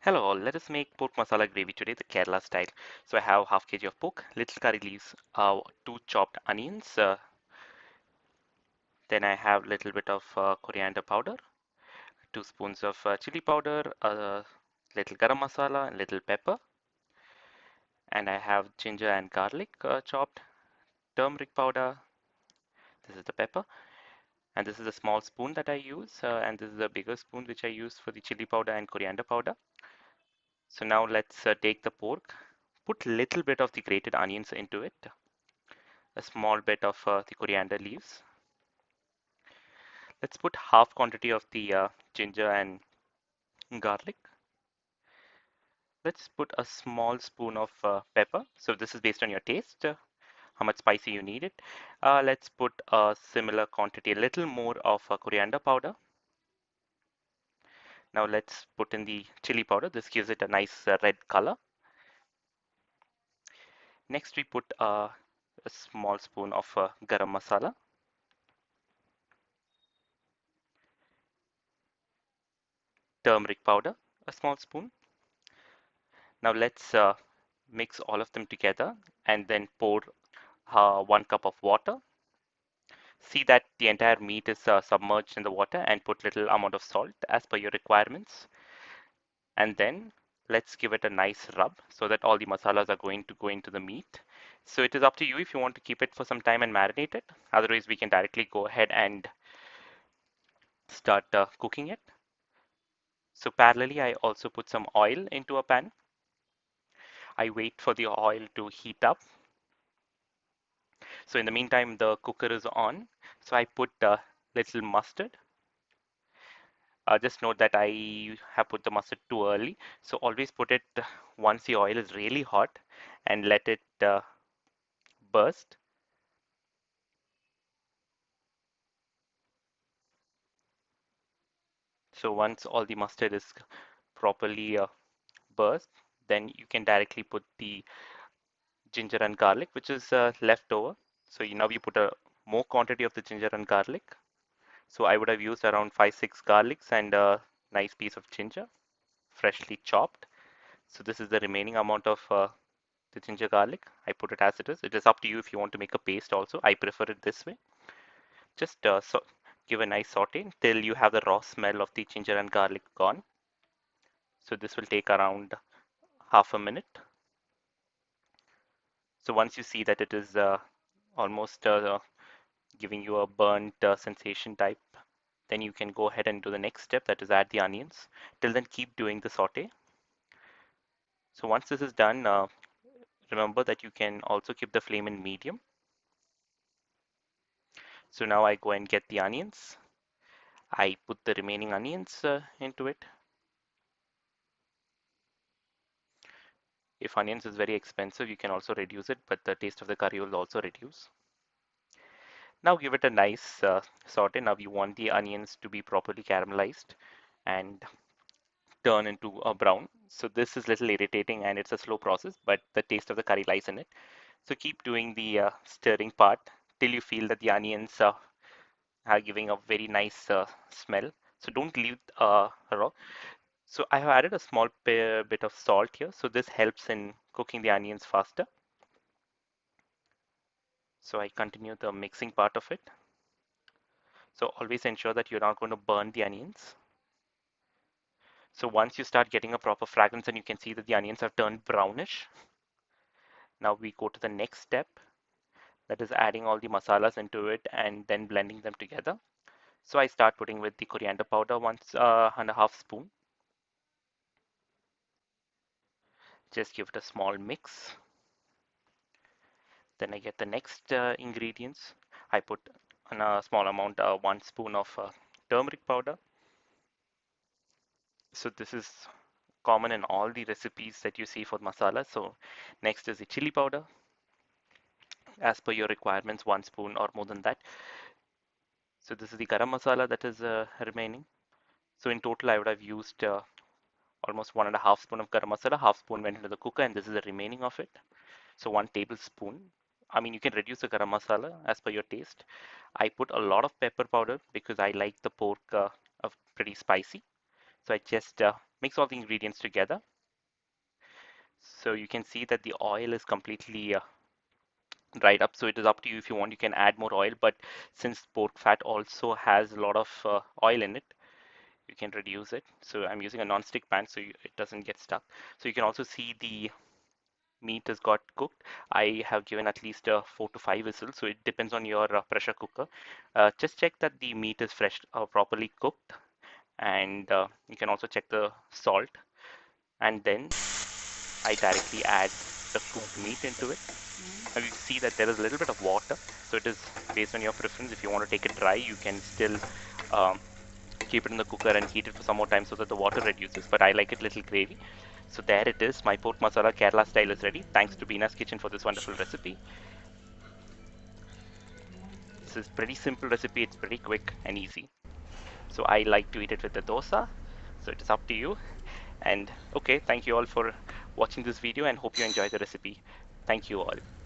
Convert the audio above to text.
Hello all, let us make pork masala gravy today the Kerala style. So I have half kg of pork, little curry leaves, two chopped onions, then I have little bit of coriander powder, 2 spoons of chili powder, little garam masala, and little pepper, and I have ginger and garlic chopped, turmeric powder, this is the pepper, and this is a small spoon that I use, and this is a bigger spoon which I use for the chili powder and coriander powder. So now let's take the pork, put little bit of the grated onions into it, a small bit of the coriander leaves. Let's put half quantity of the ginger and garlic. Let's put a small spoon of pepper. So this is based on your taste, how much spicy you need it. Let's put a similar quantity, a little more of coriander powder. Now let's put in the chili powder. This gives it a nice red color. Next we put a small spoon of garam masala. Turmeric powder, a small spoon. Now let's mix all of them together and then pour 1 cup of water. See that the entire meat is submerged in the water and put little amount of salt as per your requirements. And then let's give it a nice rub so that all the masalas are going to go into the meat. So it is up to you if you want to keep it for some time and marinate it. Otherwise, we can directly go ahead and start cooking it. So parallelly, I also put some oil into a pan. I wait for the oil to heat up. So in the meantime, the cooker is on. So I put little mustard. Just note that I have put the mustard too early. So always put it once the oil is really hot and let it burst. So once all the mustard is properly burst, then you can directly put the ginger and garlic, which is left over. So now you put a more quantity of the ginger and garlic. So I would have used around 5-6 garlics and a nice piece of ginger, freshly chopped. So this is the remaining amount of the ginger garlic. I put it as it is. It is up to you if you want to make a paste also. I prefer it this way. Just give a nice saute till you have the raw smell of the ginger and garlic gone. So this will take around half a minute. So once you see that it is almost giving you a burnt sensation type, then you can go ahead and do the next step, that is add the onions. Till then keep doing the saute. So once this is done, remember that you can also keep the flame in medium. So now I go and get the onions. I put the remaining onions into it. If onions is very expensive, you can also reduce it, but the taste of the curry will also reduce. Now give it a nice saute. Now you want the onions to be properly caramelized and turn into a brown. So this is little irritating and it's a slow process, but the taste of the curry lies in it. So keep doing the stirring part till you feel that the onions are giving a very nice smell. So don't leave raw. So I have added a small bit of salt here. So this helps in cooking the onions faster. So I continue the mixing part of it. So always ensure that you're not going to burn the onions. So once you start getting a proper fragrance and you can see that the onions have turned brownish, now we go to the next step, that is adding all the masalas into it and then blending them together. So I start putting with the coriander powder, 1.5 spoon. Just give it a small mix. Then I get the next ingredients. I put in a small amount, 1 spoon of turmeric powder. So this is common in all the recipes that you see for masala. So next is the chili powder. As per your requirements, 1 spoon or more than that. So this is the garam masala that is remaining. So in total, I would have used almost 1.5 spoon of garam masala. Half spoon went into the cooker, and this is the remaining of it. So 1 tablespoon. I mean, you can reduce the garam masala as per your taste. I put a lot of pepper powder because I like the pork of pretty spicy. So I just mix all the ingredients together. So you can see that the oil is completely dried up. So it is up to you if you want, you can add more oil. But since pork fat also has a lot of oil in it, you can reduce it. So I'm using a non-stick pan so it doesn't get stuck. So you can also see the meat has got cooked. I have given at least 4 to 5 whistles, so it depends on your pressure cooker. Just check that the meat is fresh, properly cooked, and you can also check the salt. And then I directly add the cooked meat into it. And you see that there is a little bit of water, so it is based on your preference. If you want to take it dry, you can still um, keep it in the cooker and heat it for some more time so that the water reduces. But I like it little gravy. So there it is. My pork masala Kerala style is ready. Thanks to Beenas Kitchen for this wonderful recipe. This is pretty simple recipe. It's pretty quick and easy. So I like to eat it with the dosa. So it is up to you. And okay, thank you all for watching this video and hope you enjoy the recipe. Thank you all.